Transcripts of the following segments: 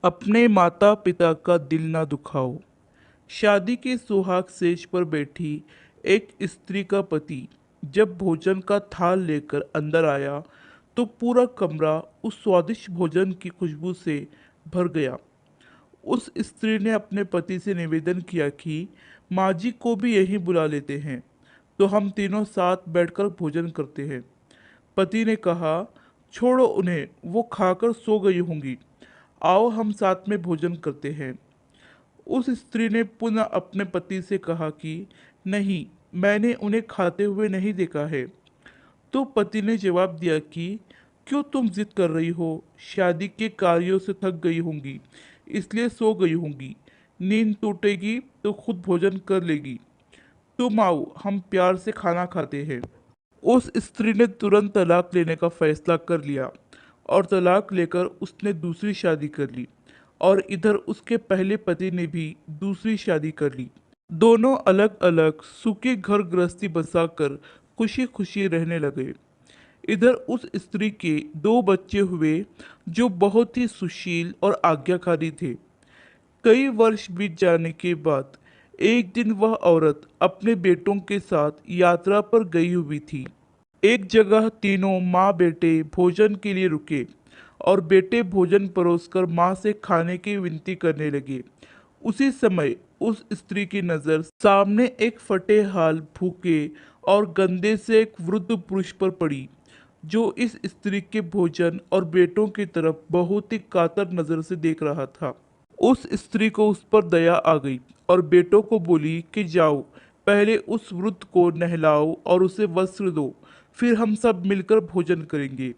अपने माता पिता का दिल ना दुखाओ। शादी के सुहाग सेज पर बैठी एक स्त्री का पति जब भोजन का थाल लेकर अंदर आया तो पूरा कमरा उस स्वादिष्ट भोजन की खुशबू से भर गया। उस स्त्री ने अपने पति से निवेदन किया कि माँ जी को भी यहीं बुला लेते हैं तो हम तीनों साथ बैठकर भोजन करते हैं। पति ने कहा, छोड़ो उन्हें, वो खाकर सो गई होंगी। आओ हम साथ में भोजन करते हैं। उस स्त्री ने पुनः अपने पति से कहा कि नहीं, मैंने उन्हें खाते हुए नहीं देखा है। तो पति ने जवाब दिया कि क्यों तुम जिद कर रही हो? शादी के कार्यों से थक गई होंगी, इसलिए सो गई होंगी। नींद टूटेगी तो खुद भोजन कर लेगी। तुम आओ, हम प्यार से खाना खाते हैं। उस स्त्री ने तुरंत तलाक लेने का फैसला कर लिया और तलाक लेकर उसने दूसरी शादी कर ली और इधर उसके पहले पति ने भी दूसरी शादी कर ली। दोनों अलग अलग सूखे घर गृहस्थी बसाकर खुशी खुशी रहने लगे। इधर उस स्त्री के दो बच्चे हुए जो बहुत ही सुशील और आज्ञाकारी थे। कई वर्ष बीत जाने के बाद एक दिन वह औरत अपने बेटों के साथ यात्रा पर गई हुई थी। एक जगह तीनों माँ बेटे भोजन के लिए रुके और बेटे भोजन परोसकर माँ से खाने की विनती करने लगे। उसी समय उस स्त्री की नज़र सामने एक फटे हाल, भूखे और गंदे से एक वृद्ध पुरुष पर पड़ी जो इस स्त्री के भोजन और बेटों की तरफ बहुत ही कातर नज़र से देख रहा था। उस स्त्री को उस पर दया आ गई और बेटों को बोली कि जाओ, पहले उस वृद्ध को नहलाओ और उसे वस्त्र दो, फिर हम सब मिलकर भोजन करेंगे।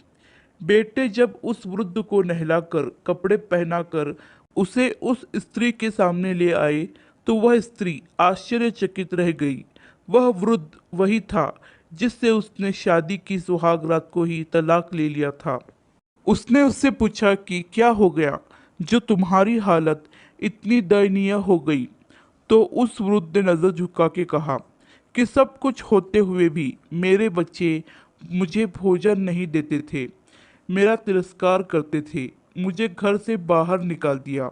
बेटे जब उस वृद्ध को नहलाकर कपड़े पहनाकर उसे उस स्त्री के सामने ले आए तो वह स्त्री आश्चर्यचकित रह गई। वह वृद्ध वही था जिससे उसने शादी की सुहाग रात को ही तलाक ले लिया था। उसने उससे पूछा कि क्या हो गया जो तुम्हारी हालत इतनी दयनीय हो गई। तो उस वृद्ध ने नज़र झुका के कहा कि सब कुछ होते हुए भी मेरे बच्चे मुझे भोजन नहीं देते थे, मेरा तिरस्कार करते थे, मुझे घर से बाहर निकाल दिया।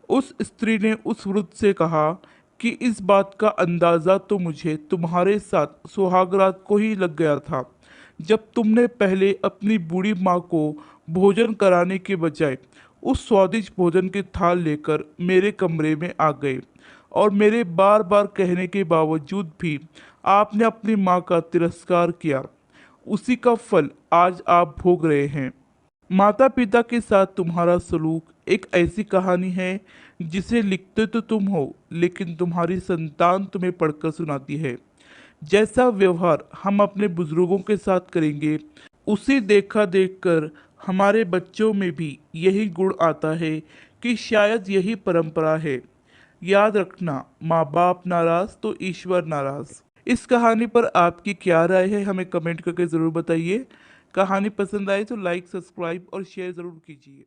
उस स्त्री ने उस वृद्ध से कहा कि इस बात का अंदाज़ा तो मुझे तुम्हारे साथ सुहागरात को ही लग गया था, जब तुमने पहले अपनी बूढ़ी माँ को भोजन कराने के बजाय उस स्वादिष्ट भोजन के थाल लेकर मेरे कमरे में आ गए और मेरे बार बार कहने के बावजूद भी आपने अपनी माँ का तिरस्कार किया। उसी का फल आज आप भोग रहे हैं। माता पिता के साथ तुम्हारा सलूक एक ऐसी कहानी है जिसे लिखते तो तुम हो, लेकिन तुम्हारी संतान तुम्हें पढ़कर सुनाती है। जैसा व्यवहार हम अपने बुजुर्गों के साथ करेंगे, उसे देखा देखकर हमारे बच्चों में भी यही गुण आता है कि शायद यही परंपरा है। याद रखना, माँ बाप नाराज तो ईश्वर नाराज। इस कहानी पर आपकी क्या राय है, हमें कमेंट करके ज़रूर बताइए। कहानी पसंद आए तो लाइक, सब्सक्राइब और शेयर ज़रूर कीजिए।